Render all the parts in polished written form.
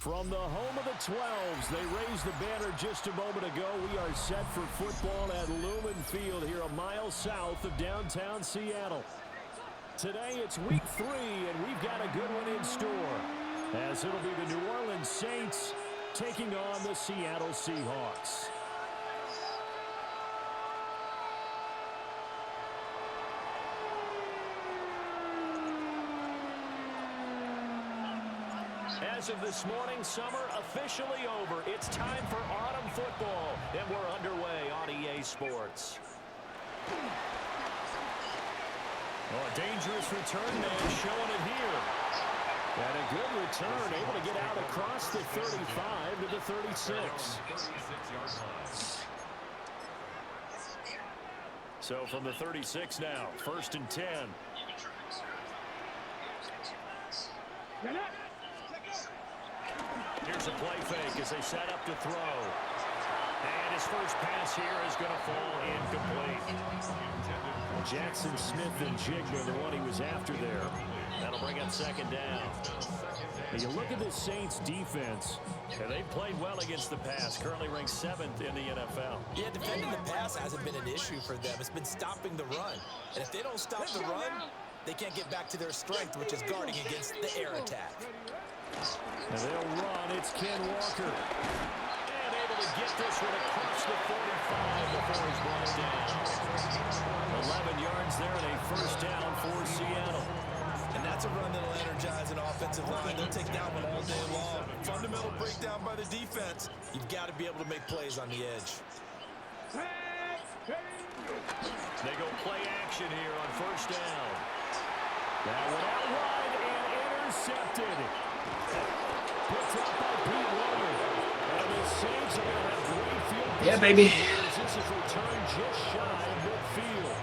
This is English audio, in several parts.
From the home of the 12s, they raised the banner just a moment ago. We are set for football at Lumen Field here a mile south of downtown Seattle. Today it's week 3, and we've got a good one in store, as it'll be the New Orleans Saints taking on the Seattle Seahawks. As of this morning, summer officially over. It's time for autumn football, and we're underway on EA Sports. Oh, a dangerous return man showing it here. And a good return, able to get out across the 35 to the 36. So from the 36 now, 1st and 10. Here's a play fake as they set up to throw. And his first pass here is going to fall incomplete. Jackson Smith and Jigba, the one he was after there. That'll bring up 2nd down. And you look at the Saints defense, and they've played well against the pass, currently ranked 7th in the NFL. Yeah, defending the pass hasn't been an issue for them. It's been stopping the run. And if they don't stop the run, they can't get back to their strength, which is guarding against the air attack. And they'll run. It's Ken Walker. And able to get this one across the 45 before he's brought down. 11 yards there and a 1st down for Seattle. And that's a run that'll energize an offensive line. They'll take that one all day long. Fundamental breakdown by the defense. You've got to be able to make plays on the edge. They go play action here on 1st down. That one out wide and intercepted. Picked up by Pete Warner. And the Saints are going to have great field position. Yeah, baby. This is returned just shy of midfield.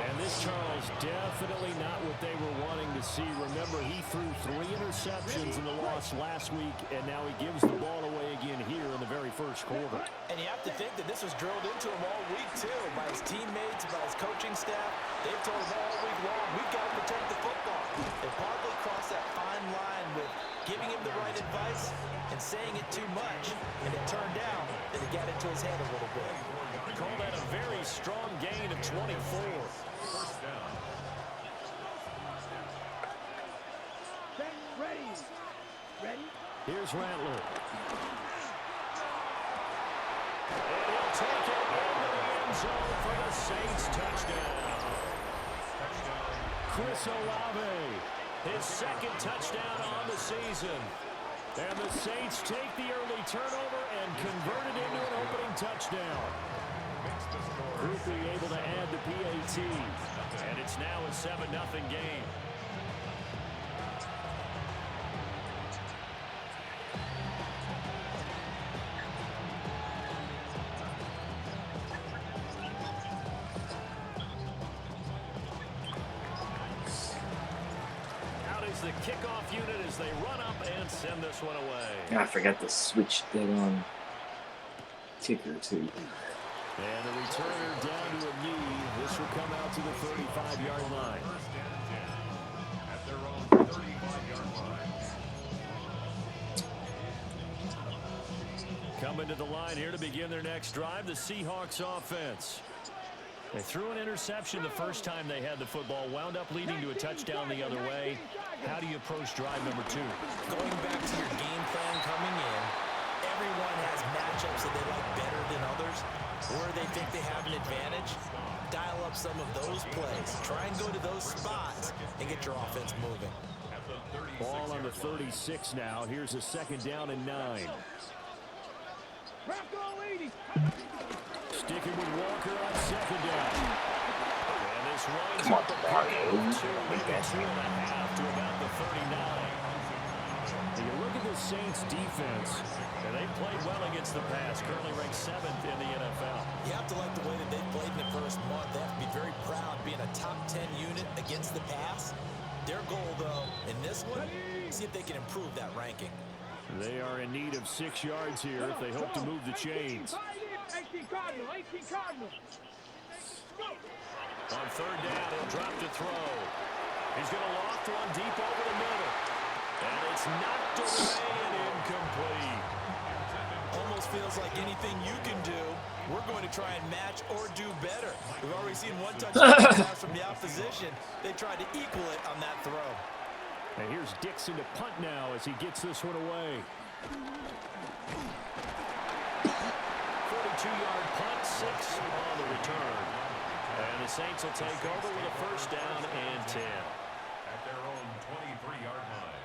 And this, Charles, definitely not what they were wanting to see. Remember, he threw 3 interceptions in the loss last week, and now he gives the ball away again here in the very 1st quarter. And you have to think that this was drilled into him all week, too, by his teammates, by his coaching staff. They've told him all week long, we've got to protect the football. They probably crossed that fine line with giving him the right advice and saying it too much. And it turned out that it got into his head a little bit. Call that a very strong gain of 24. 1st down. Ready? Here's Rattler. And he'll take it into the end zone for the Saints touchdown. Chris Olave, his 2nd touchdown on the season. And the Saints take the early turnover and convert it into an opening touchdown. Quickly able to add the PAT. And it's now a 7-0 game. The kickoff unit as they run up and send this one away. I forgot to switch that on kicker too. And the returner down to a knee. This will come out to the 35-yard line. At their own 35-yard line. Coming to the line here to begin their next drive, the Seahawks offense. They threw an interception the first time they had the football, wound up leading to a touchdown the other way. How do you approach drive number 2? Going back to your game plan coming in, everyone has matchups that they like better than others, where they think they have an advantage. Dial up some of those plays. Try and go to those spots and get your offense moving. Ball on the 36 now. Here's a 2nd down and 9. Sticking with Walker on 2nd down. And this runs Come on, up a Mario. maybe 2.5 to about the 39. And you look at the Saints defense, and they played well against the pass, currently ranked 7th in the NFL. You have to like the way that they played in the first month. They have to be very proud being a top 10 unit against the pass. Their goal, though, in this one, see if they can improve that ranking. They are in need of 6 yards here if they hope to move the chains. 18 Cardinal. On 3rd down, he'll drop to throw. He's going to loft one deep over the middle. And it's knocked away and incomplete. Almost feels like anything you can do, we're going to try and match or do better. We've already seen one touchdown pass from the opposition. They tried to equal it on that throw. And here's Dixon to punt now as he gets this one away. 42-yard punt, 6 on the return. And the Saints will take over with a first down and 10. At their own 23-yard line.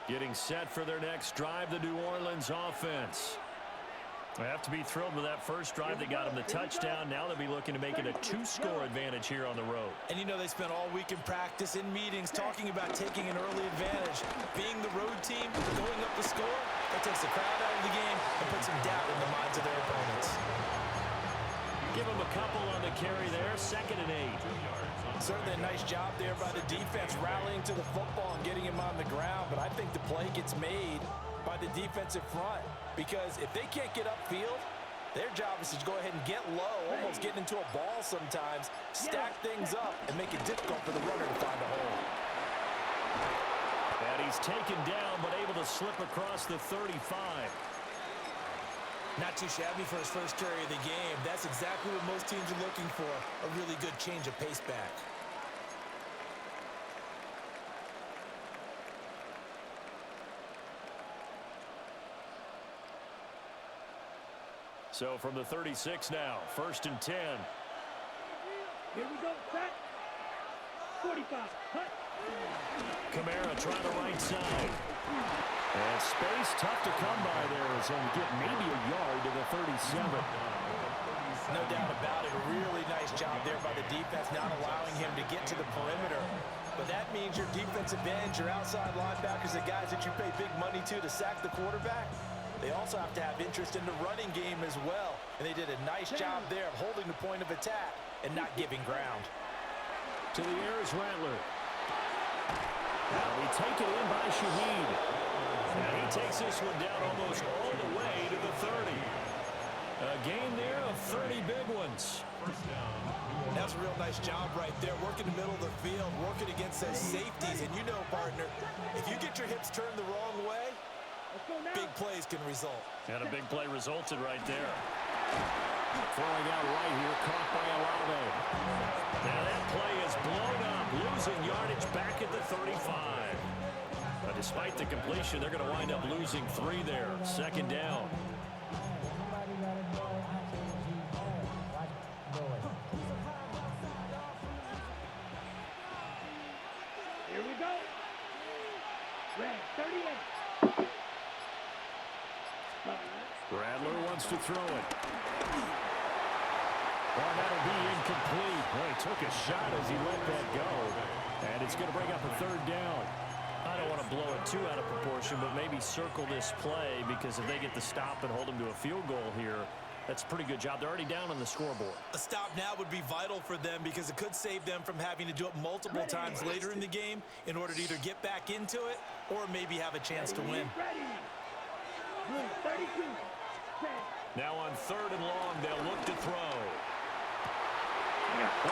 Getting set for their next drive, the New Orleans offense. They have to be thrilled with that first drive. They got them the touchdown. Now they'll be looking to make it a 2-score advantage here on the road. And you know they spent all week in practice, in meetings, talking about taking an early advantage. Being the road team, going up the score, that takes the crowd out of the game and puts some doubt in the minds of their opponents. Give them a couple on the carry there. 2nd and 8. Certainly a nice job there by the defense, rallying to the football and getting him on the ground. But I think the play gets made by the defensive front, because if they can't get upfield, their job is to go ahead and get low, almost getting into a ball sometimes, stack things up, and make it difficult for the runner to find a hole. And he's taken down, but able to slip across the 35. Not too shabby for his first carry of the game. That's exactly what most teams are looking for, a really good change of pace back. So from the 36 now, 1st and 10. Here we go, set. 45, hut. Kamara trying the right side. And space tough to come by there as he'll get maybe a yard to the 37. No doubt about it. A really nice job there by the defense, not allowing him to get to the perimeter. But that means your defensive ends, your outside linebackers, the guys that you pay big money to sack the quarterback, they also have to have interest in the running game as well. And they did a nice job there of holding the point of attack and not giving ground. To the air is Rattler. Now we take it in by Shaheed. And he takes this one down almost all the way to the 30. A gain there of 30 big ones. That's a real nice job right there, working the middle of the field, working against those safeties. And you know, partner, if you get your hips turned the wrong way, big plays can result. And a big play resulted right there. Throwing out right here, caught by Olave. Now that play is blown up, losing yardage back at the 35. But despite the completion, they're going to wind up losing 3 there. 2nd down. Here we go. Red, 38. Rattler wants to throw it. Well, that'll be incomplete. Well, he took a shot as he let that go. And it's going to bring up a 3rd down. I don't want to blow it too out of proportion, but maybe circle this play, because if they get the stop and hold them to a field goal here, that's a pretty good job. They're already down on the scoreboard. A stop now would be vital for them, because it could save them from having to do it multiple times later in the game in order to either get back into it or maybe have a chance to win. Ready. 32. Now on 3rd and long, they'll look to throw.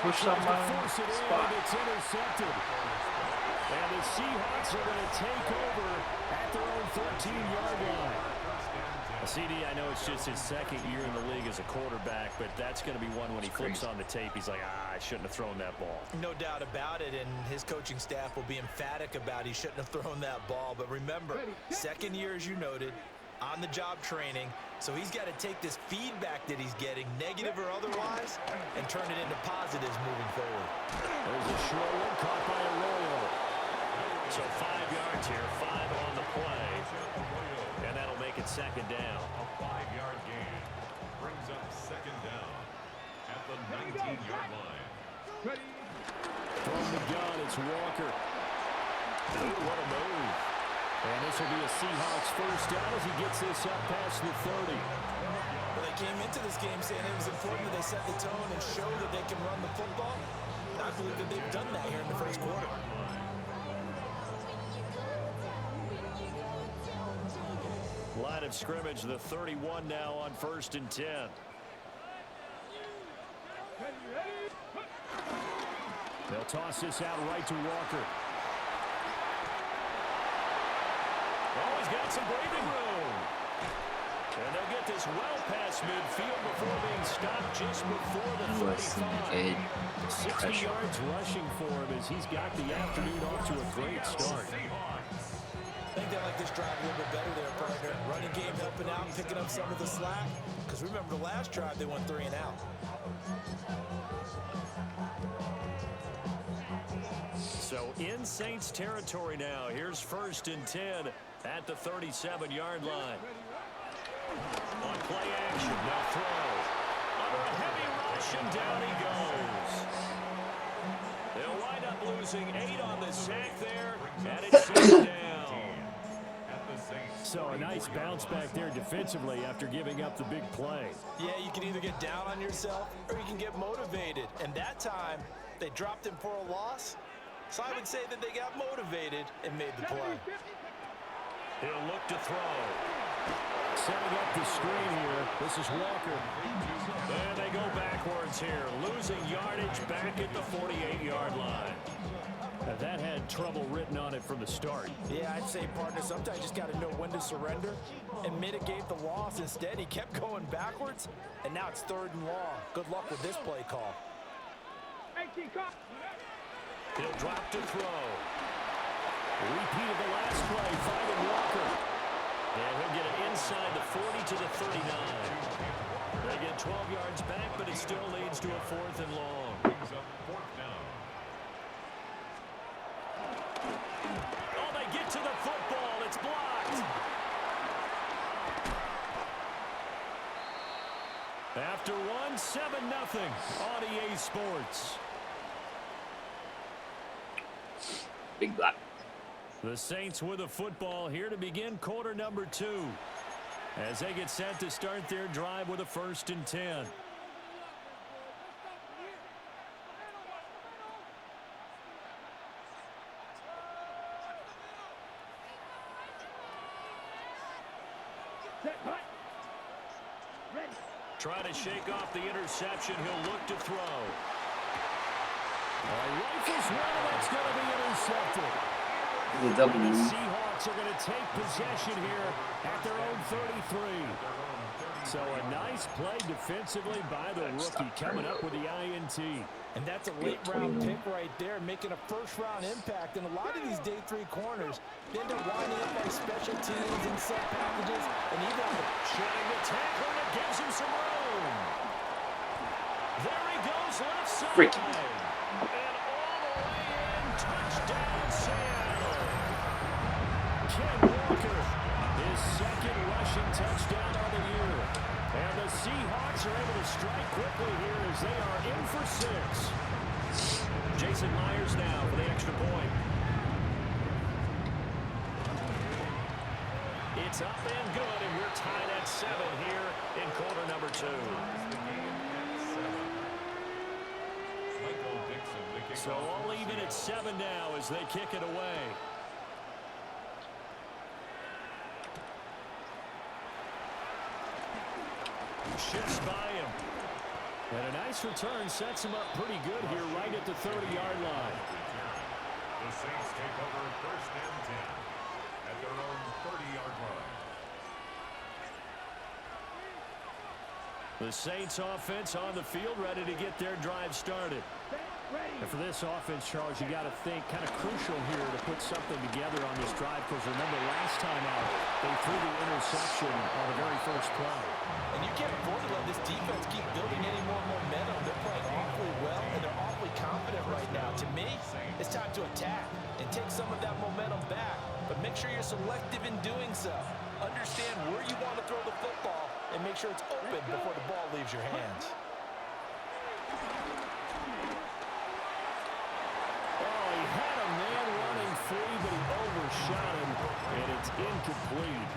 Push up my spot. It's intercepted. And the Seahawks are going to take over at their own 13-yard line. CD, I know it's just his 2nd year in the league as a quarterback, but that's going to be one when he flips on the tape, he's like, I shouldn't have thrown that ball. No doubt about it, and his coaching staff will be emphatic about he shouldn't have thrown that ball. But remember, 2nd year, as you noted, on-the-job training, so he's got to take this feedback that he's getting, negative or otherwise, and turn it into positives moving forward. There's a short one caught by Arroyo. So 5 yards here, 5 on the play, and that'll make it 2nd down. A 5-yard gain brings up 2nd down at the 19-yard line. From the gun, it's Walker. Ooh, what a move. And this will be a Seahawks first down as he gets this up past the 30. Well, they came into this game saying it was important that they set the tone and show that they can run the football. And I believe that they've done that here in the first quarter. Line of scrimmage, the 31 now on 1st and 10. They'll toss this out right to Walker. Oh, he's got some breathing room. And they'll get this well past midfield before being stopped just before the 35. 60 yards rushing for him as he's got the afternoon off to a great start. I think they like this drive a little bit better there, partner. Running game helping out, picking up some of the slack. Because remember the last drive, they went 3 and out. So in Saints territory now. Here's 1st and 10 at the 37-yard line. On play action, now throw. Under a heavy rush, and down he goes. They'll wind up losing 8 on the sack there, and it's 6 down. So a nice bounce back there defensively after giving up the big play. Yeah, you can either get down on yourself or you can get motivated. And that time, they dropped him for a loss. So I would say that they got motivated and made the play. He'll look to throw. Setting up the screen here. This is Walker. And they go backwards here. Losing yardage back at the 48-yard line. Now that had trouble written on it from the start. Yeah, I'd say, partner, sometimes you just got to know when to surrender and mitigate the loss. Instead, he kept going backwards, and now it's 3rd and long. Good luck with this play call. He'll drop to throw. Repeat of the last play, finding Walker. And he'll get it inside the 40 to the 39. They get 12 yards back, but it still leads to a 4th and long. Oh, they get to the football. It's blocked. After 1, 7-0 on EA Sports. Big block. The Saints with a football here to begin quarter number 2. As they get set to start their drive with a 1st and 10. Try to shake off the interception. He'll look to throw. Rifles one, that's going to be intercepted. The W. The Seahawks are going to take possession here at their own 33. So a nice play defensively by the rookie coming up with the INT. And that's a late-round pick right there, making a first-round impact. And a lot of these day 3 corners, they end up winding up by special teams and set packages, and even on the shutting the tackle, and it gives him some room. There he goes, left side. Freaking. And all the way in, touchdown Seattle. Ken Walker, his 2nd rushing touchdown of the year. And the Seahawks are able to strike quickly here as they are in for 6. Jason Myers now for the extra point. It's up and good, and we're tied at 7 here in quarter number 2. So all even at 7 now as they kick it away. Shifts by him. And a nice return sets him up pretty good here right at the 30-yard line. The Saints take over 1st and 10 at their own 30-yard line. The Saints offense on the field ready to get their drive started. And for this offense, Charles, you got to think kind of crucial here to put something together on this drive, because remember last time out they threw the interception on the very first play. And you can't afford to let this defense keep building any more momentum. They're playing awfully well, and they're awfully confident right now. To me, it's time to attack and take some of that momentum back. But make sure you're selective in doing so. Understand where you want to throw the football and make sure it's open before the ball leaves your hands. Oh, he had a man running free, but he overshot him, and it's incomplete.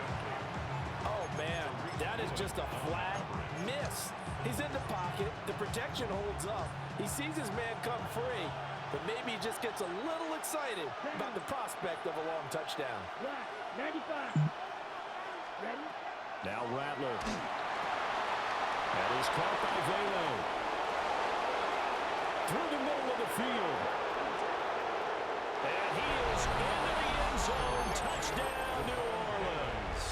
Oh, man, that is just a flat miss. He's in the pocket. The protection holds up. He sees his man come free, but maybe he just gets a little excited about the prospect of a long touchdown. 95. Ready? Now Rattler. That is caught by Velo. Through the middle of the field. And he is into the end end zone. Touchdown, New Orleans.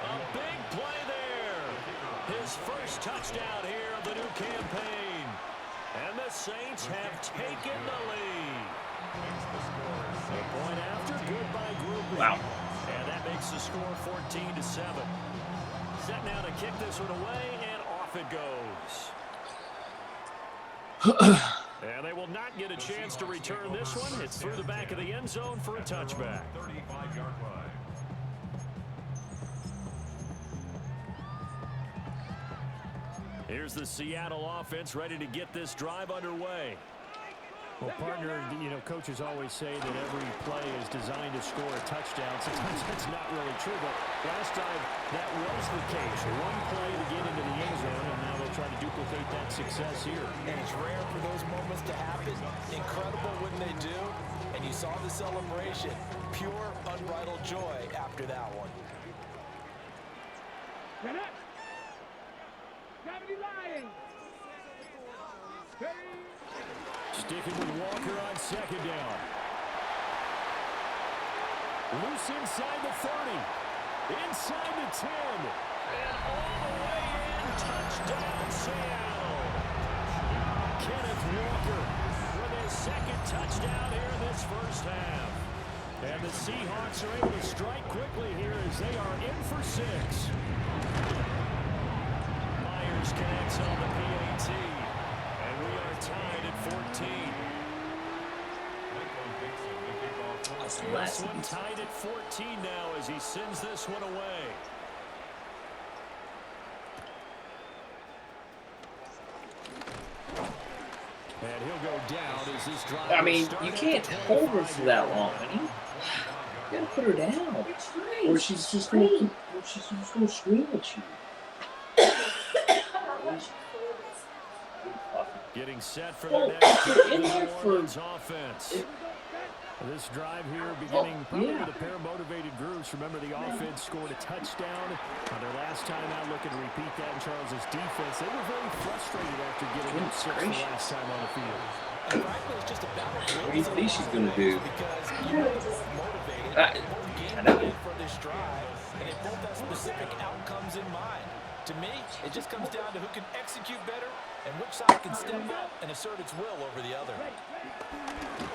A big play there. His first touchdown here of the new campaign. And the Saints have taken the lead. A point after, good by grouping. Wow. And that makes the score 14-7. Set now to kick this one away, and off it goes. And they will not get a chance to return this one. It's through the back of the end zone for a touchback. 35-yard line. Here's the Seattle offense ready to get this drive underway. Well, partner, you know, coaches always say that every play is designed to score a touchdown. Sometimes that's not really true, but last time that was the case. One play to get into the end zone, and now they'll try to duplicate that success here. And it's rare for those moments to happen. Incredible when they do. And you saw the celebration. Pure, unbridled joy after that one. Get up. Gravity lying. Ready. Sticking with Walker on second down. Loose inside the 30. Inside the 10. And all the way in. Touchdown, Seattle. Kenneth Walker with his second touchdown here in this first half. And the Seahawks are able to strike quickly here as they are in for 6. Myers connects on the PAT. And we are tied at 14. That's the This last one one. tied at 14 now as he sends this one away. And he'll go down as this drive. I mean, you can't hold her for that long, honey. You gotta put her down. Or she's just gonna keep, or she's just gonna scream at you. Getting set for Oh, the next you're drive in of the there New for- Orleans offense. This drive here beginning probably yeah. with a pair of motivated groups. Remember, the offense scored a touchdown on their last time out, looking to repeat that in Charles's defense. They were very frustrated after getting hit 6 the last time on the field. And frankly, it's just a battle. What do you think she's gonna do? Because you're both motivated. I Game know. plan for this drive, and they both have specific outcomes in mind. To me, it just comes down to who can execute better and which side can step up and assert its will over the other.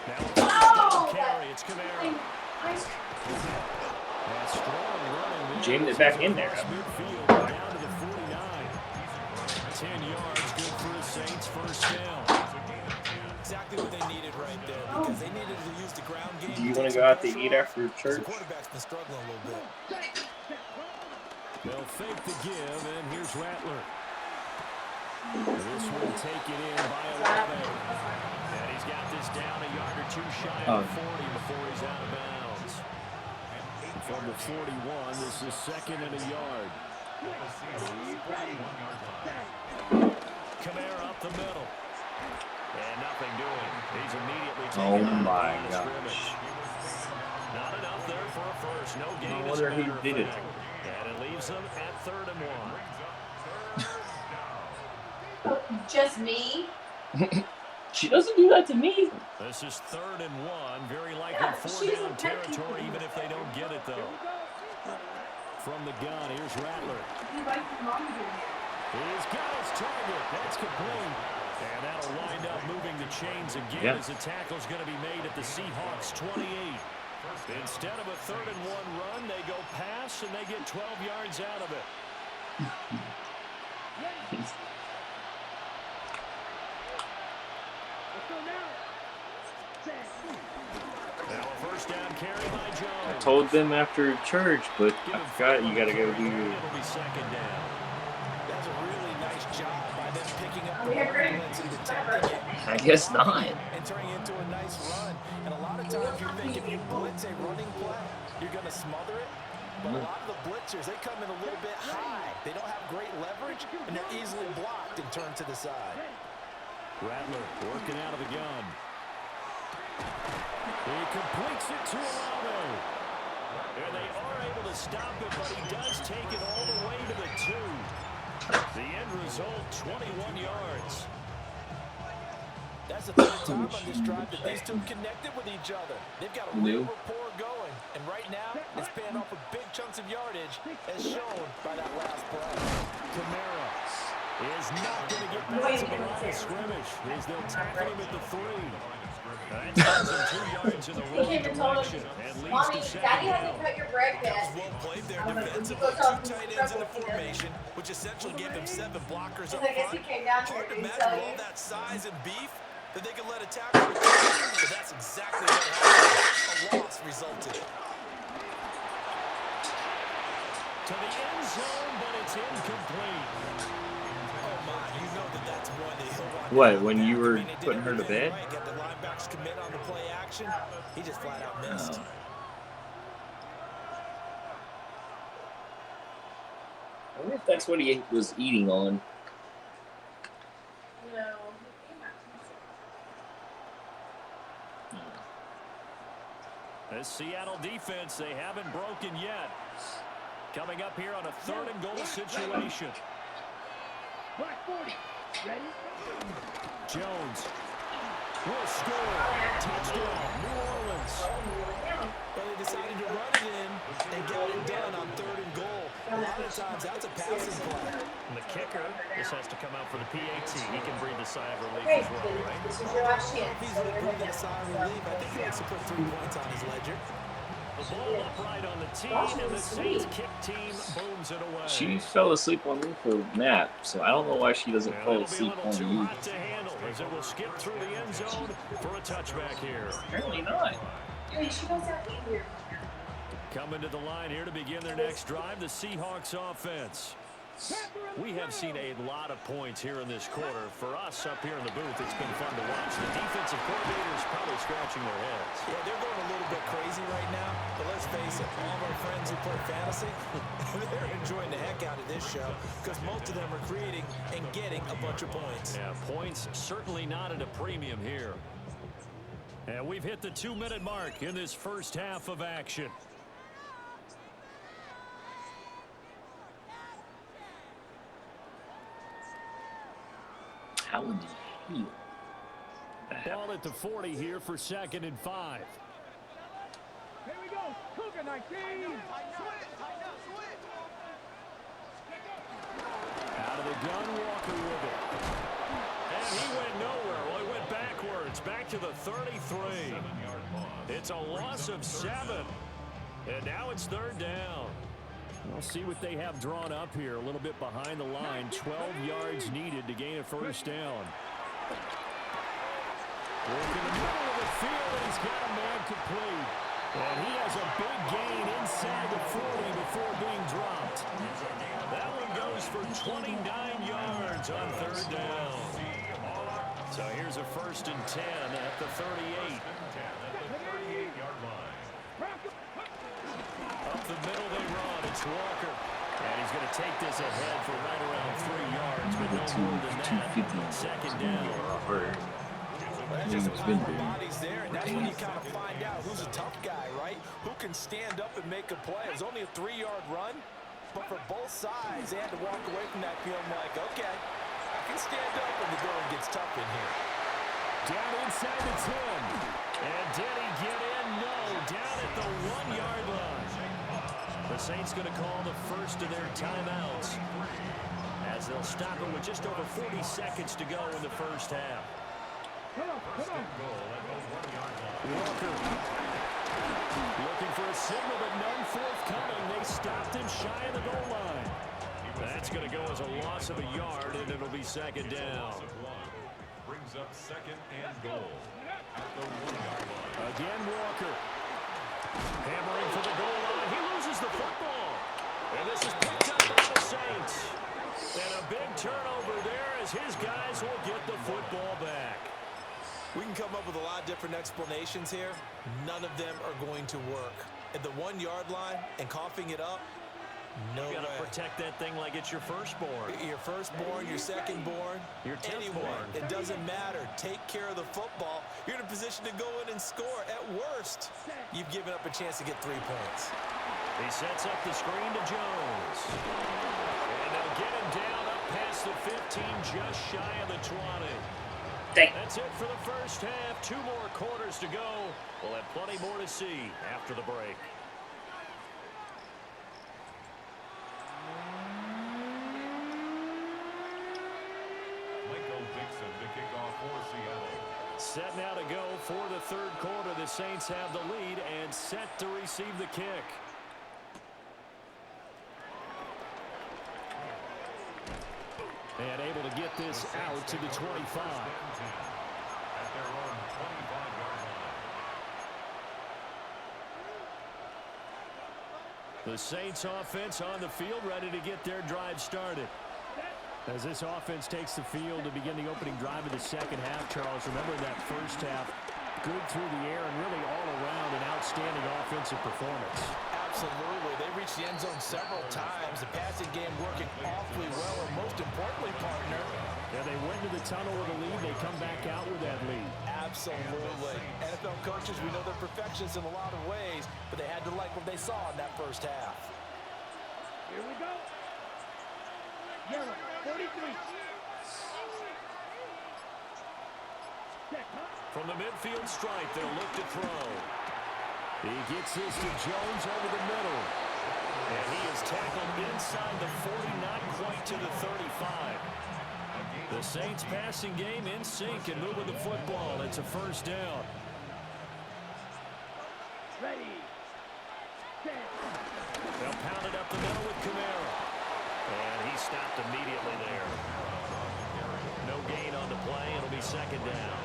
Now it's a carry. It's Kamara. That's strong running. jammed it back in there. Midfield down to the 49. 10 yards, good for the Saints. First down. Exactly what they needed right there because they needed to use the ground game. Do you want to go out to eat after The church? quarterback's been struggling a little bit. They'll fake the give, and here's Rattler. This will take it in by 11. And he's got this down a yard or two shy of the 40 before he's out of bounds. And from the 41, this is second and a yard. Kamara up the middle. And nothing doing. He's immediately Oh taken out my of the gosh. scrimmage. Not enough there for a first. No gain. I as wonder a who matter of did it. fact. And it leaves them at 3rd and 1. Just me? She doesn't do that to me. This is 3rd and 1. Very likely Yeah, 4 she's down a territory, even if they don't get it, though. From the gun, here's Rattler. You like your mom doing it. He's got his target. That's complete. And that'll wind up moving the chains again Yeah. as the tackle's going to be made at the Seahawks 28. Instead of a 3rd and 1 run, they go pass, and they get 12 yards out of it. Let's go now. Set. Now a first down carry by Jones. I told them after church, but Give I him forgot you gotta go 4 do on the carry. your. It'll be second down. That's a really nice job by them picking up Are the we agreeing? blitz and detecting it. I guess not. And turning it into a nice run. And a lot of times you think if you blitz a running play, you're going to smother it. But a lot of the blitzers, they come in a little bit high. They don't have great leverage, and they're easily blocked and turned to the side. Rattler working out of the gun. He completes it to Alano. And they are able to stop it, but he does take it all the way to the 2. The end result, 21 yards. That's the third time on this drive that these two have connected with each other. They've got a real rapport going. And right now, it's paying off with big chunks of yardage, as shown by that last play. Kamara is not going to get back to the line of scrimmage as they'll tackle him at the 3. That sends him 2 yards in the wrong direction and leads Mommy, to second Daddy down. hasn't cut your bread That yet. was well played there I'm gonna defensively. go tell 2 him tight he's ends in the trouble. formation, which essentially gave them 7 blockers up I guess he front. came down Hard to here, didn't imagine tell with all you. that size and beef that they could let a tackle return. But that's exactly what happened. A loss resulted. To the end zone, but it's incomplete. Oh my, you know that's one that he'll want. What, when you were they did putting her to everything bed? right. Got the linebackers commit on the play action. He just flat out missed. Oh. I wonder if that's what he was eating on. No. This Seattle defense, they haven't broken yet. Coming up here on a 3rd and goal situation. Black 40. Ready? Jones will score. Touchdown, New Orleans. But they decided to run it in and get it done on 3rd and goal. A lot of times that's a passing play. And the kicker, this has to come out for the PAT. He can breathe a sigh of relief Hey, as well, right? this is your last chance. If he's So going to you're breathe a sigh of relief, I think he has to put 3 points on his ledger. The ball upright on the tee, and the Saints kick team booms it away. She fell asleep on me for a nap, so I don't know why she doesn't Well, fall it'll be a asleep little on too you. hot to handle as it will skip through the end zone for a touchback here. Apparently not. Wait, she goes out here. Coming to the line here to begin their next drive, the Seahawks offense. We have seen a lot of points here in this quarter. For us up here in the booth, it's been fun to watch. The defensive coordinators probably scratching their heads. Yeah, they're going a little bit crazy right now, but let's face it, all of our friends who play fantasy, they're enjoying the heck out of this show because most of them are creating and getting a bunch of points. Yeah, points certainly not at a premium here. And we've hit the 2-minute mark in this first half of action. How would you feel? Ball at the 40 here for 2nd and 5. Here we go. Cougar 19. Out of the gun, Walker with it. And he went nowhere. Well, he went backwards. Back to the 33. It's a loss of 7. And now it's 3rd down. We'll see what they have drawn up here. A little bit behind the line. 12 yards needed to gain a 1st down. Work in the middle of the field, and he's got a man complete. And he has a big gain inside the 40 before being dropped. That one goes for 29 yards on 3rd down. So here's a 1st and 10 at the 38. Up the middle they run. It's Walker. And he's going to take this ahead for right around 3 yards, but no more than that. 2nd down. That's just a pile of bodies there, and that's when you kind of find out who's a tough guy, right? Who can stand up and make a play. It was only a 3-yard run, but for both sides, they had to walk away from that feeling like, okay, I can stand up when the going gets tough in here. Down inside the 10. And did he get in? No. Down at the 1-yard line. The Saints going to call the first of their timeouts as they'll stop it with just over 40 seconds to go in the first half. Come on. Walker looking for a signal, but none forthcoming. They stopped him shy of the goal line. That's going to go as a loss of a yard, and it'll be 2nd down. Brings up 2nd and goal at the 1-yard line. Again, Walker hammering for the goal line. He loses the football. And this is picked up by the Saints. And a big turnover there as his guys will get the football back. We can come up with a lot of different explanations here. None of them are going to work. At the 1-yard line and coughing it up, no way. You got to protect that thing like it's your firstborn. Your firstborn, your secondborn, Your 10th anyone. born. It doesn't matter. Take care of the football. You're in a position to go in and score. At worst, you've given up a chance to get 3 points. He sets up the screen to Jones. And they'll get him down up past the 15, just shy of the 20. Dang. That's it for the first half. 2 more quarters to go. We'll have plenty more to see after the break. Set now to go for the third quarter. The Saints have the lead and set to receive the kick. And able to get this out to the 25. The Saints offense on the field, ready to get their drive started. As this offense takes the field to begin the opening drive of the second half, Charles, remember that first half, good through the air and really all around an outstanding offensive performance. Absolutely. They reached the end zone several times. The passing game working awfully well, and most importantly, partner. Yeah, they went to the tunnel with a lead. They come back out with that lead. Absolutely. NFL coaches, we know they're perfectionists in a lot of ways, but they had to like what they saw in that first half. Here we go. Yellow, 43. From the midfield stripe, they'll look to throw. He gets this to Jones over the middle. And he is tackled inside the 40, not quite to the 35. The Saints passing game in sync and moving the football. It's a first down. Ready. Set. They'll pound it up the middle with Kamara. And he stopped immediately there. No gain on the play. It'll be second down.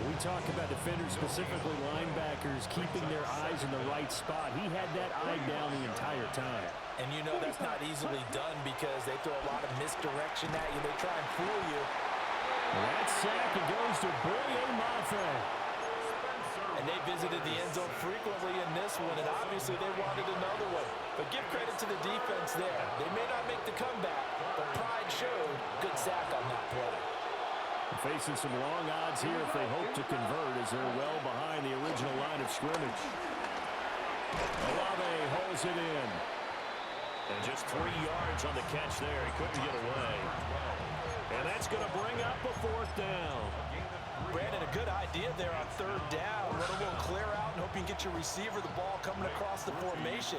When we talk about defenders, specifically linebackers, keeping their eyes in the right spot, he had that eye down the entire time. And you know that's not easily done because they throw a lot of misdirection at you. They try and fool you. That sack, it goes to MOF. And they visited the end zone frequently in this one, and obviously they wanted another one. But give credit to the defense there. They may not make the comeback, but pride showed. Good sack on that play. Facing some long odds here if they hope to convert as they're well behind the original line of scrimmage. Olave holds it in. And just 3 yards on the catch there. He couldn't get away. And that's going to bring up a fourth down. Brandon, a good idea there on third down. Run a little clear out and hope you can get your receiver the ball coming across the formation.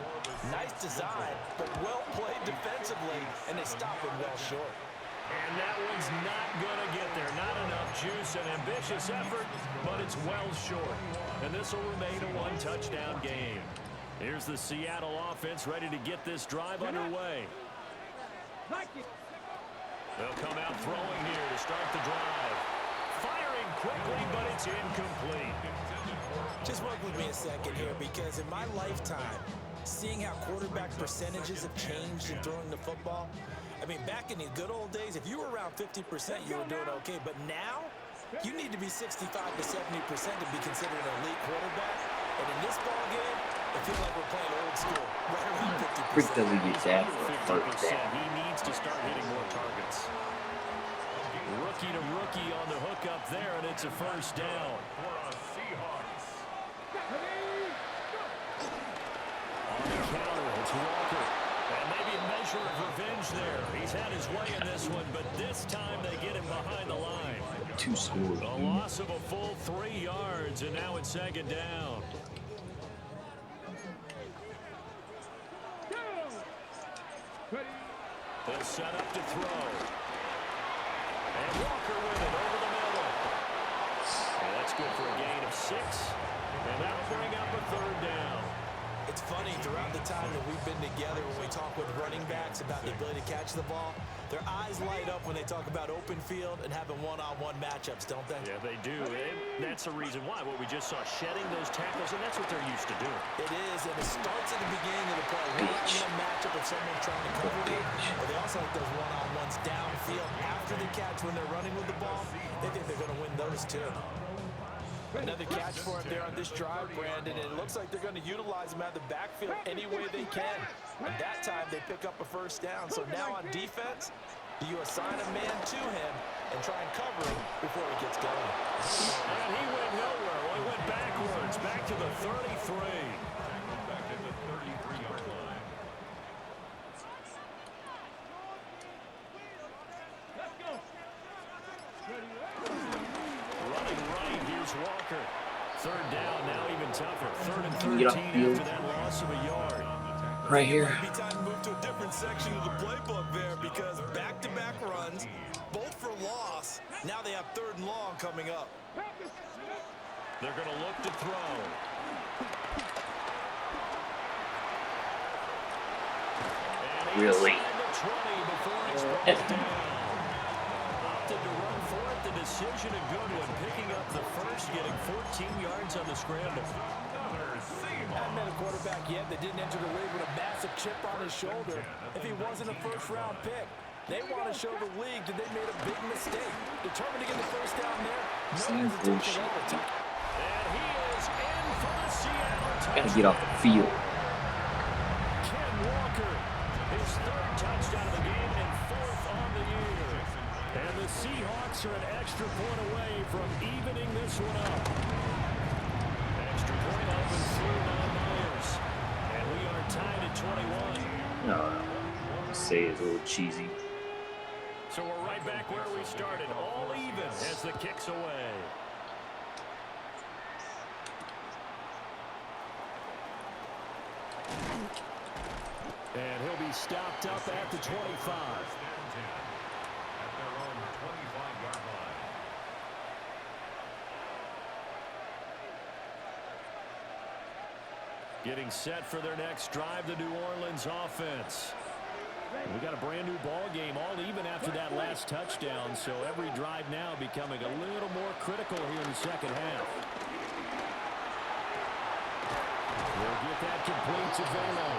Nice design, but well played defensively, and they stop him well short. And that one's not going to get there. Not enough juice. An ambitious effort, but it's well short. And this will remain a one-touchdown game. Here's the Seattle offense ready to get this drive underway. They'll come out throwing here to start the drive. Firing quickly, but it's incomplete. Just work with me a second here, because in my lifetime, seeing how quarterback percentages have changed in throwing the football, I mean, back in the good old days, if you were around 50%, you were doing okay. But now, you need to be 65 to 70% to be considered an elite quarterback. And in this ball game, I feel like we're playing old school, right around 50%. Rick doesn't get that for a first 50%. down. He needs to start hitting more targets. Rookie to rookie on the hook up there, and it's a first down. On the counter, it's Walker. And maybe a measure of revenge there. He's had his way in this one, but this time they get him behind the line. 2 scores. A loss of a full 3 yards, and now it's second down. They'll set up to throw. And Walker with it over the middle. And that's good for a gain of 6. And that'll bring up a third down. It's funny, throughout the time that we've been together, when we talk with running backs about the ability to catch the ball, their eyes light up when they talk about open field and having one-on-one matchups, don't they? Yeah, they do. And that's the reason why. What we just saw, shedding those tackles, and that's what they're used to doing. It is, and it starts at the beginning of the play. One-on-one matchup of someone trying to cover them, but they also like those one-on-ones downfield after the catch when they're running with the ball. They think they're going to win those too. Another catch for him there on this drive, Brandon, and it looks like they're going to utilize him out of the backfield any way they can. And that time they pick up a first down. So now on defense, do you assign a man to him and try and cover him before he gets going? And he went nowhere. Well, he went backwards, back to the 33. Back at the 33-yard line. Let's go. Ready. running right. Here's Walker. Third down, now even tougher. Third and Can you 13 get off the field? after that loss of a yard. Right here. It might be time to move to a different section of the playbook there because back-to-back runs, both for loss. Now they have third and long coming up. They're going to look to throw. And Really? inside the 20 before it's brought down. Opted to run for it. The decision a good one. Picking up the first, getting 14 yards on the scramble. Haven't met a quarterback yet that didn't enter the league with a massive chip on his shoulder. If he wasn't a first-round pick, they want to show the league that they made a big mistake. Determined to get the first down there. Same bullshit. And he is in for the Seattle touchdown. Gotta get off the field. Ken Walker, his third touchdown of the game and fourth on the year. And the Seahawks are an extra point away from evening this one up. Extra point up and through 9 Myers. And we are tied at 21. No. Say it's a little cheesy. So we're right back where we started. All even as the kick's away. And he'll be stopped up at the 25. At their own 25-yard line. Getting set for their next drive, the New Orleans offense. We got a brand new ball game, all even after that last touchdown, so every drive now becoming a little more critical here in the second half. We'll get that complete to Velo.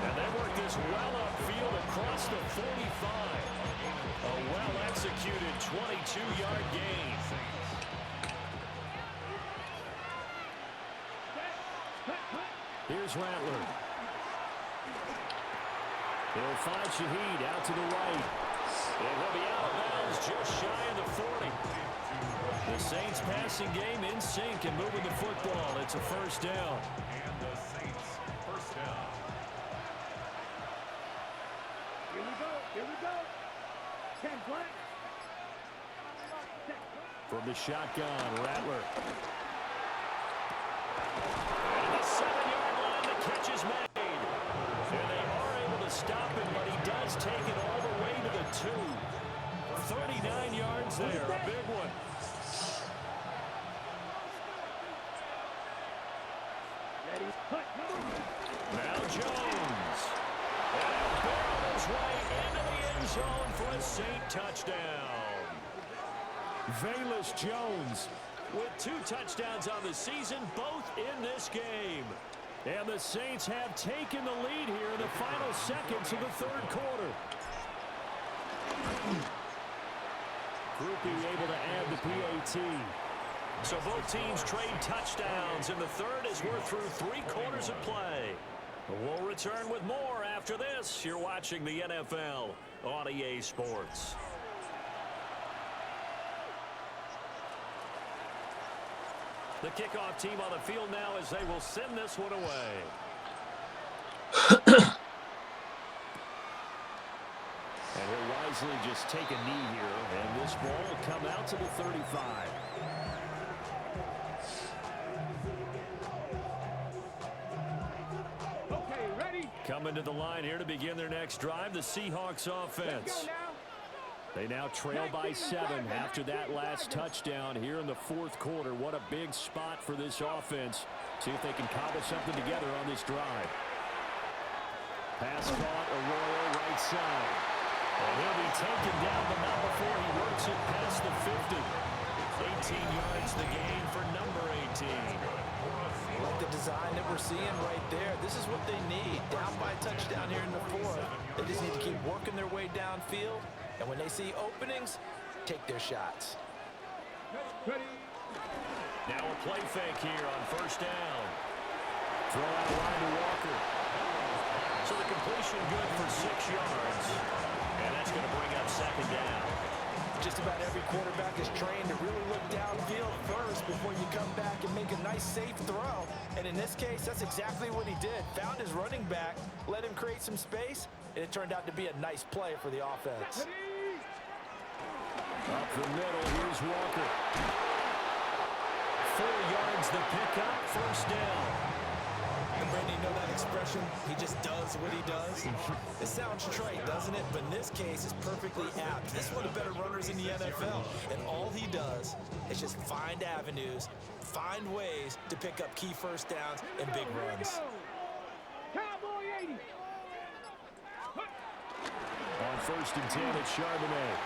And they work this well upfield across the 45. A well-executed 22-yard gain. Here's Rattler. He'll find Shaheed out to the right. And he'll be out of bounds just shy of the 40. The Saints passing game in sync and moving the football. It's a first down. And the Saints first down. Here we go. Here we go. 10 flat. From the shotgun, Rattler. And the 7-yard line, the catch is made. And they are able to stop him, but he does take it all the way to the 2. 39 yards there, a big one. Ready. Put. Now Jones. And barreled his way into the end zone for a Saint touchdown. Velus Jones with 2 touchdowns on the season, both in this game. And the Saints have taken the lead here in the final seconds of the third quarter. Groupie able to add the PAT. So both teams trade touchdowns in the third as we're through 3 quarters of play. We'll return with more after this. You're watching the NFL on EA Sports. The kickoff team on the field now as they will send this one away. And he'll wisely just take a knee here, and this ball will come out to the 35. Okay, ready. Coming to the line here to begin their next drive, the Seahawks offense. They now trail by 7 after that last touchdown here in the fourth quarter. What a big spot for this offense. See if they can cobble something together on this drive. Pass caught, Arroyo right side. And he'll be taken down, but not before he works it past the 50. 18 yards the gain for number 18. Like the design that we're seeing right there. This is what they need. Down by a touchdown here in the fourth. They just need to keep working their way downfield. And when they see openings, take their shots. Ready. Now a play fake here on first down. Throw out line to Walker. So the completion good for 6 yards. And that's going to bring up second down. Just about every quarterback is trained to really look downfield first before you come back and make a nice, safe throw. And in this case, that's exactly what he did. Found his running back, let him create some space, and it turned out to be a nice play for the offense. Up the middle, here's Walker. 4 yards the pickup, first down. And Brandon, you know that expression? He just does what he does. It sounds trite, doesn't it? But in this case, it's perfectly apt. This is one of the better runners in the NFL. And all he does is just find avenues, find ways to pick up key first downs and big runs. Cowboy 80. On 1st and 10, it's Charbonnet.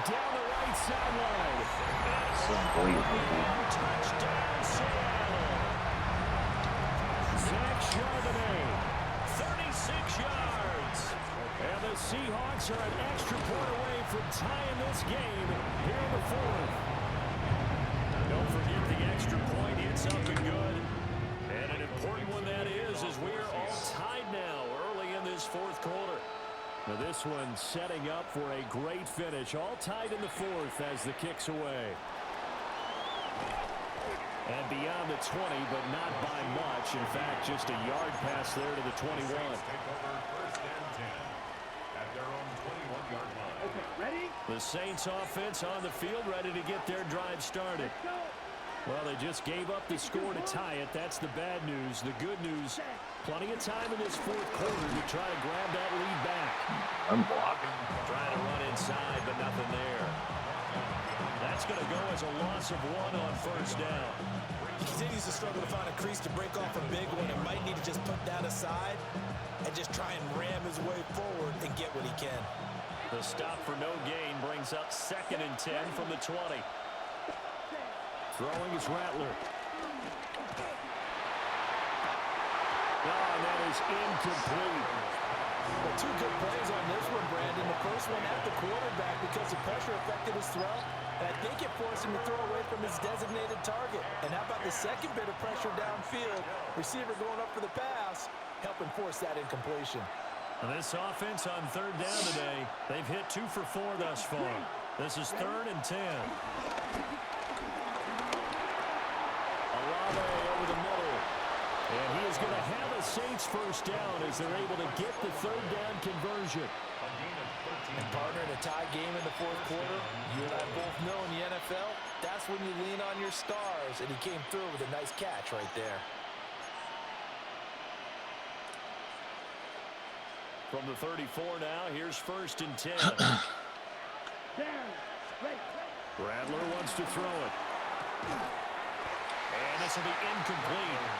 Down the right sideline. Touchdown, Seattle. Zach Charbonnet, 36 yards. And the Seahawks are an extra point away from tying this game here in the 4th. Don't forget the extra point. It's up and good. And an important one that is, as we are all tied now early in this 4th quarter. Now this one setting up for a great finish. All tied in the 4th as the kick's away. And beyond the 20, but not by much. In fact, just a yard pass there to the 21. Take over 1st and 10 at their own 21-yard line. Okay, ready? The Saints offense on the field, ready to get their drive started. Go. Well, they just gave up the score to tie it. That's the bad news. The good news, plenty of time in this 4th quarter to try to grab that lead back. I'm blocking. Trying to run inside, but nothing there. That's going to go as a loss of 1 on 1st down. He continues to struggle to find a crease to break off a big one and might need to just put that aside and just try and ram his way forward and get what he can. The stop for no gain brings up 2nd and 10 from the 20. Throwing is Rattler. And that is incomplete. Well, 2 good plays on this one, Brandon. The first one at the quarterback because the pressure affected his throw. And I think it forced him to throw away from his designated target. And how about the second bit of pressure downfield? Receiver going up for the pass, helping force that incompletion. And this offense on 3rd down today, they've hit 2 for 4 thus far. This is 3rd and 10. Olave over the middle. And he is going to have a Saints first down as they're able to get the 3rd down conversion. And partner, in a tie game in the 4th quarter, you and I both know in the NFL, that's when you lean on your stars, and he came through with a nice catch right there. From the 34 now, here's 1st and 10. Rattler wants to throw it. And this will be incomplete.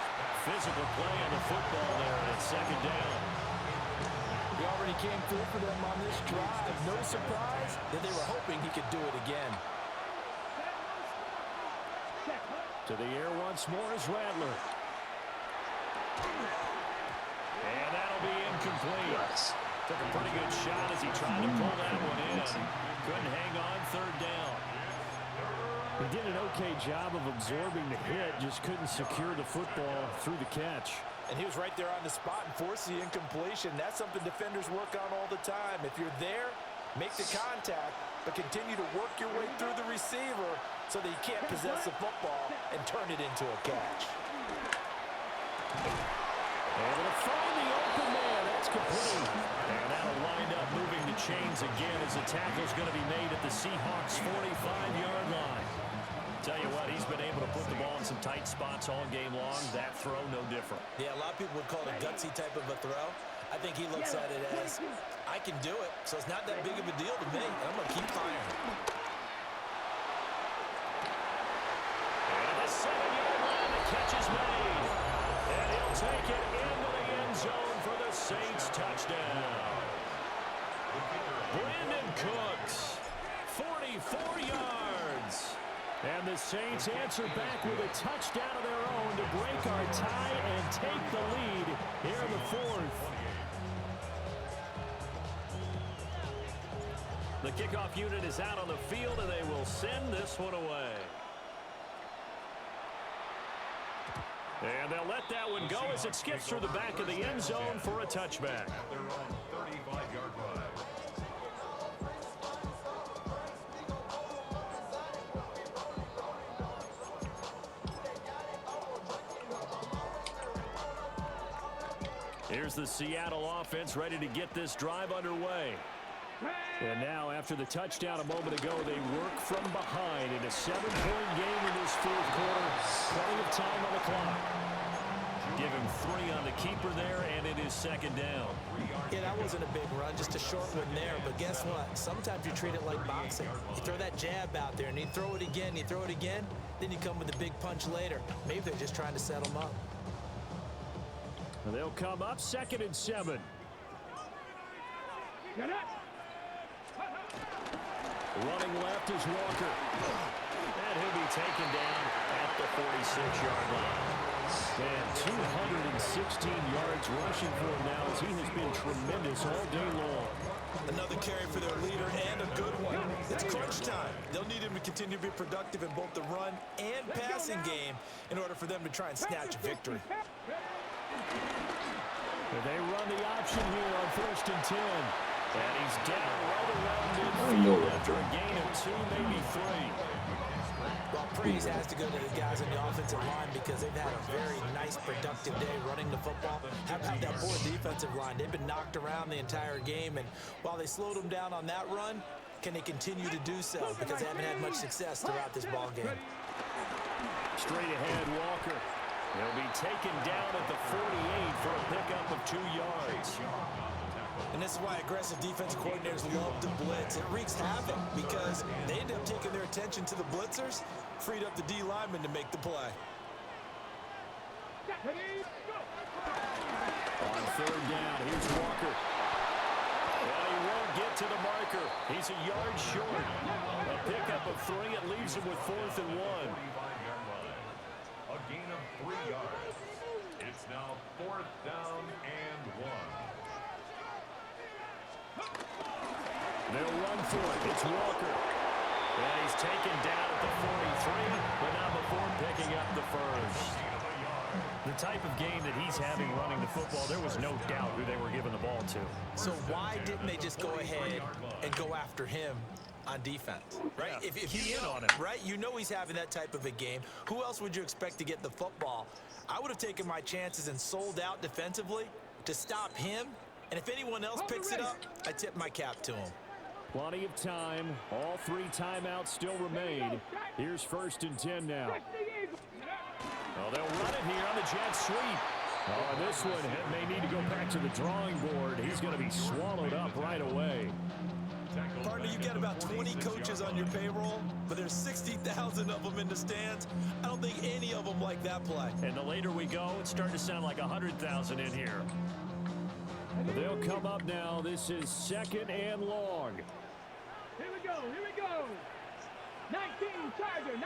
Physical play on the football there, and it's 2nd down. He already came through for them on this drive. No surprise that they were hoping he could do it again. To the air once more is Rattler. And that'll be incomplete. Took a pretty good shot as he tried to pull that one in. Couldn't hang on 3rd down. He did an okay job of absorbing the hit, just couldn't secure the football through the catch. And he was right there on the spot and forced the incompletion. That's something defenders work on all the time. If you're there, make the contact, but continue to work your way through the receiver so that he can't possess the football and turn it into a catch. Able to find the open man. That's complete. And that'll wind up moving the chains again as the tackle's going to be made at the Seahawks' 45-yard line. Tell you what, he's been able to put the ball in some tight spots all game long. That throw, no different. Yeah, a lot of people would call it a gutsy type of a throw. I think he looks at it as, I can do it, so it's not that big of a deal to me. I'm going to keep firing. And the 7-yard line, the catch is made. And he'll take it into the end zone for the Saints touchdown. Brandon Cooks, 44 yards. And the Saints answer back with a touchdown of their own to break our tie and take the lead here in the 4th. The kickoff unit is out on the field, and they will send this one away. And they'll let that one go as it skips through the back of the end zone for a touchback. At their own 35-yard line. Here's the Seattle offense ready to get this drive underway. And now, after the touchdown a moment ago, they work from behind in a 7-point game in this fourth quarter. Plenty of time on the clock. Give him 3 on the keeper there, and it is second down. Yeah, that wasn't a big run, just a short one there. But guess what? Sometimes you treat it like boxing. You throw that jab out there, and you throw it again, then you come with a big punch later. Maybe they're just trying to set them up. They'll come up 2nd and 7. Running left is Walker. And he'll be taken down at the 46-yard line. And 216 yards rushing for him now as he has been tremendous all day long. Another carry for their leader and a good one. It's crunch time. They'll need him to continue to be productive in both the run and passing game in order for them to try and snatch a victory. They run the option here on 1st and 10. And he's down right around midfield after a gain of 2, maybe 3. Well, praise has to go to the guys on the offensive line because they've had a very nice, productive day running the football. How about that poor defensive line? They've been knocked around the entire game, and while they slowed them down on that run, can they continue to do so? Because they haven't had much success throughout this ball game. Straight ahead, Walker. He'll be taken down at the 48 for a pickup of 2 yards. And this is why aggressive defensive coordinators love to blitz. It wreaks havoc because they end up taking their attention to the blitzers, freed up the D lineman to make the play. On 3rd down, here's Walker. And he won't get to the marker. He's a yard short. A pickup of 3. It leaves him with 4th and 1. A gain of 3 yards. It's now 4th down and 1. They'll run for it. It's Walker. And he's taken down at the 43, but not before picking up the first. The type of game that he's having running the football, there was no doubt who they were giving the ball to. So why didn't they just go ahead and go after him on defense? Right? Yeah, if key you in know, on him. right? You know he's having that type of a game. Who else would you expect to get the football? I would have taken my chances and sold out defensively to stop him. And if anyone else picks it up, I tip my cap to him. Plenty of time. All 3 timeouts still remain. Here's 1st and 10 now. Oh, they'll run it here on the jet sweep. Oh, and this one may need to go back to the drawing board. He's going to be swallowed up right away. Partner, you got about 20 coaches on your payroll, but there's 60,000 of them in the stands. I don't think any of them like that play. And the later we go, it's starting to sound like 100,000 in here. They'll come up now. This is 2nd and long. Here we go. 19 Tiger.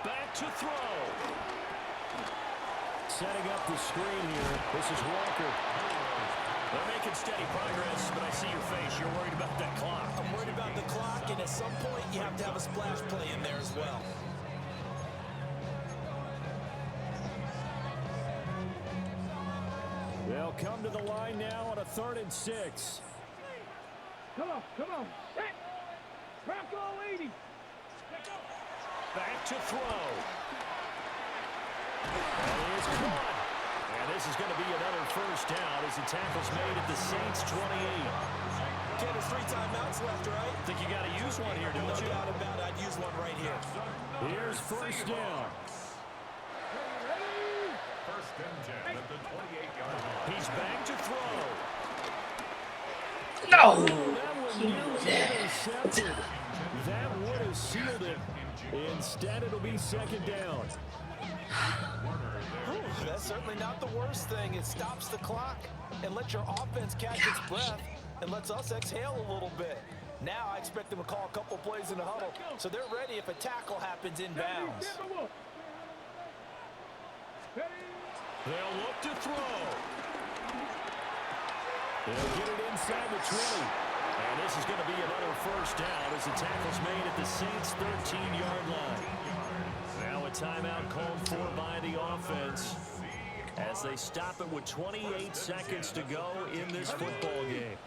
Back to throw. Setting up the screen here. This is Walker. They're making steady progress, but I see your face. You're worried about that clock. I'm worried about the clock, and at some point, you have to have a splash play in there as well. They'll come to the line now on a 3rd and 6. Come on. Set. Bronco 80. Back to throw. And he is caught. And this is going to be another 1st down as the tackle's made at the Saints 28. Ken, there's 3 timeouts left, right? Think you got to use one here, don't No you? doubt about it. I'd use one right here. Here's 1st down. 1st and 10 at the 28-yard line. He's back to throw. No! That one nearly intercepted. That would have sealed it. Instead, it'll be 2nd down. That's certainly not the worst thing. It stops the clock and lets your offense catch its breath and lets us exhale a little bit. Now I expect them to call a couple plays in the huddle, so they're ready if a tackle happens inbounds. They'll look to throw. They'll get it inside the 20. And this is going to be another 1st down as the tackle's made at the Saints' 13-yard line. Now a timeout called for by the offense as they stop it with 28 seconds to go in this football game.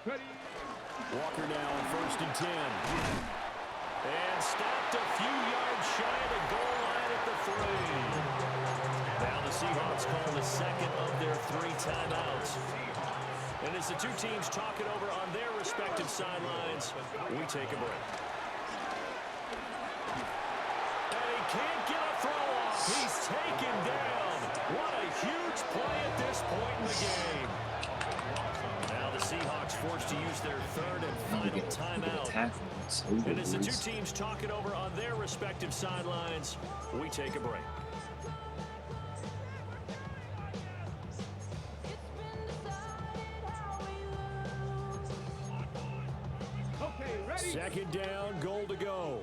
Walker now on 1st and 10. And stopped a few yards shy of the goal line at the 3. Now the Seahawks call the 2nd of their 3 timeouts. And as the two teams talk it over on their respective sidelines, we take a break. And he can't get a throw off. He's taken down. What a huge play at this point in the game. Now the Seahawks forced to use their third and final timeout. And as the two teams talk it over on their respective sidelines, we take a break. Second down, goal to go.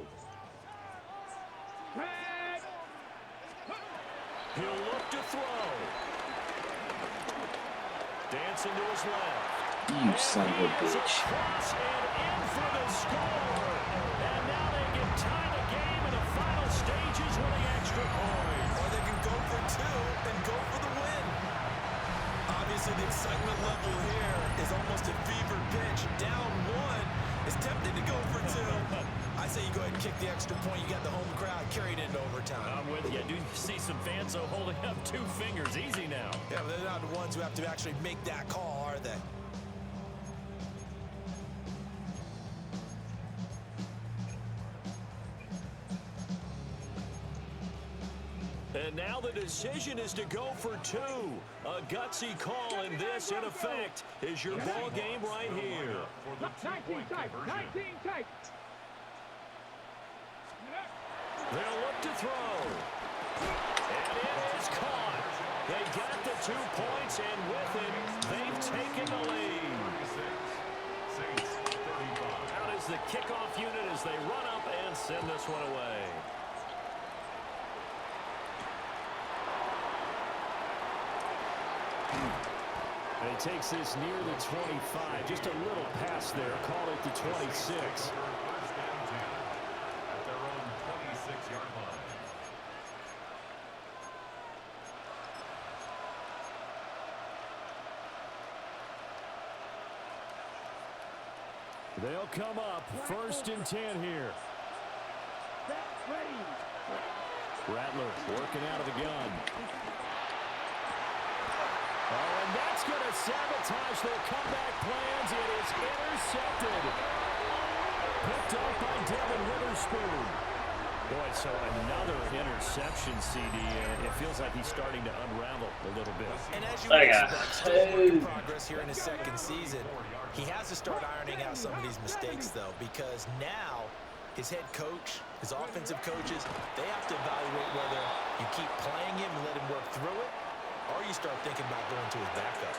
He'll look to throw. Dancing to his left. You son of a bitch. Cross and in for the score. And now they can tie the game in the final stages with the extra point. Or they can go for two and go for the win. Obviously, the excitement level here is almost a fever pitch. Down one. It's tempting to go for two. I say you go ahead and kick the extra point. You got the home crowd carried into overtime. I'm with you. I do see some fans, though, holding up 2 fingers. Easy now. Yeah, but they're not the ones who have to actually make that call, are they? And now the decision is to go for 2. A gutsy call, and this, in effect, is your ball game right here. 19 tight. 19 tight. They'll look to throw. And it is caught. They got the 2 points, and with it, they've taken the lead. Out is the kickoff unit as they run up and send this one away. And he takes this near the 25. Just a little pass there. Call it the 26. At their own 26-yard line. They'll come up. 1st and 10 here. Rattler working out of the gun. Oh, and that's going to sabotage their comeback plans. It is intercepted. Picked up by Devin Witherspoon. Boy, so another interception, CD, and it feels like he's starting to unravel a little bit. And as you would expect, still work in progress here in his second season. He has to start ironing out some of these mistakes, though, because now his head coach, his offensive coaches, they have to evaluate whether you keep playing him and let him work through it, or you start thinking about going to his backup.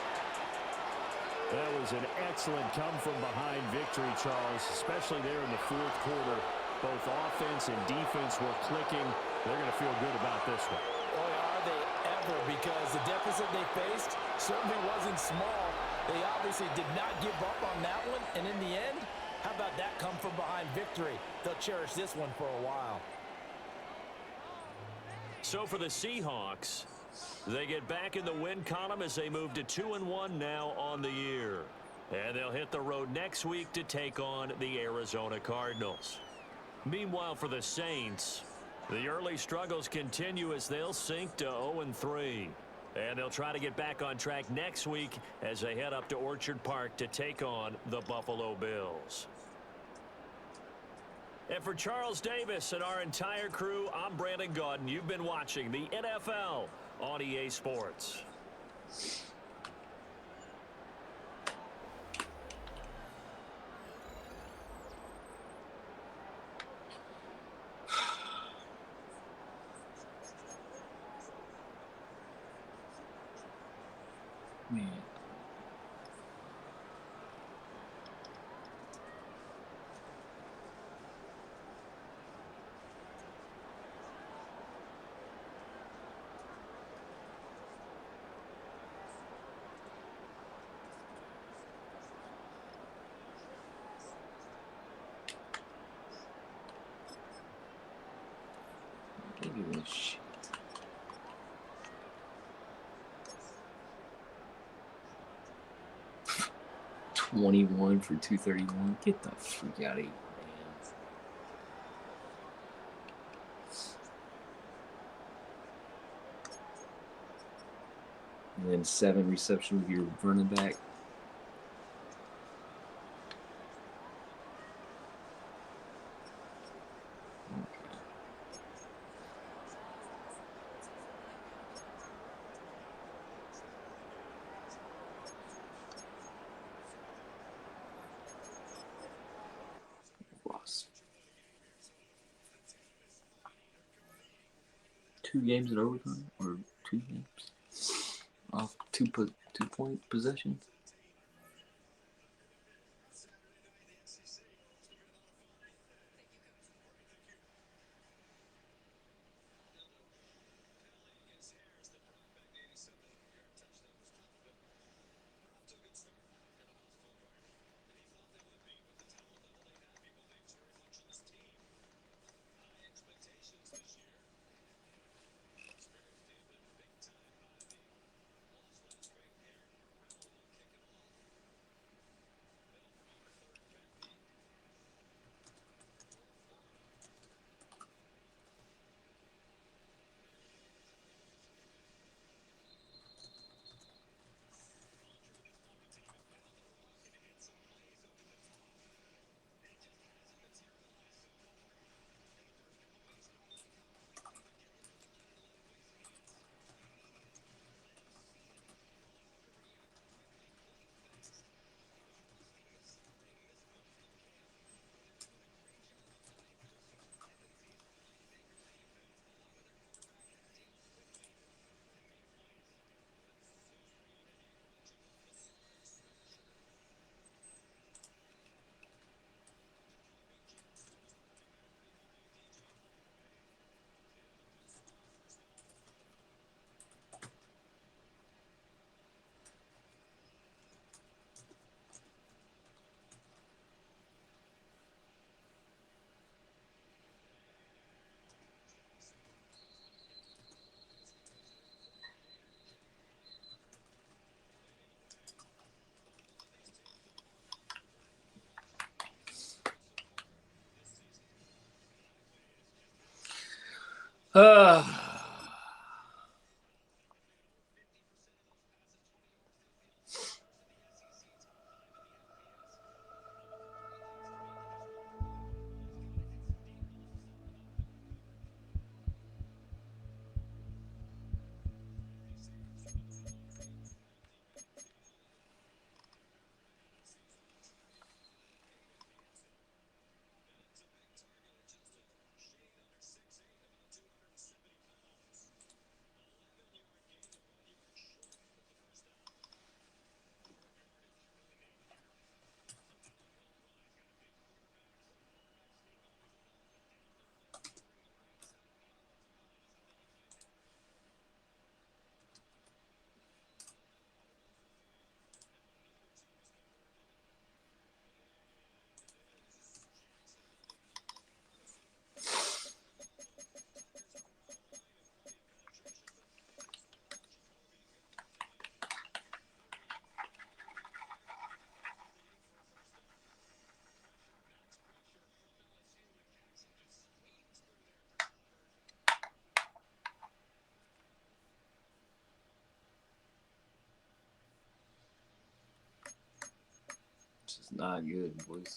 That was an excellent come-from-behind victory, Charles, especially there in the 4th quarter. Both offense and defense were clicking. They're going to feel good about this one. Boy, are they ever, because the deficit they faced certainly wasn't small. They obviously did not give up on that one, and in the end, how about that come-from-behind victory? They'll cherish this one for a while. So for the Seahawks, they get back in the win column as they move to 2-1 now on the year. And they'll hit the road next week to take on the Arizona Cardinals. Meanwhile, for the Saints, the early struggles continue as they'll sink to 0-3. And they'll try to get back on track next week as they head up to Orchard Park to take on the Buffalo Bills. And for Charles Davis and our entire crew, I'm Brandon Gaudin. You've been watching the NFL on EA Sports. Man. Look at this shit. 21 for 231. Get the freak out of here, man. And then 7 receptions with your running back. Lost 2 games in overtime, or 2 games off 2-point possessions. This is not good, boys.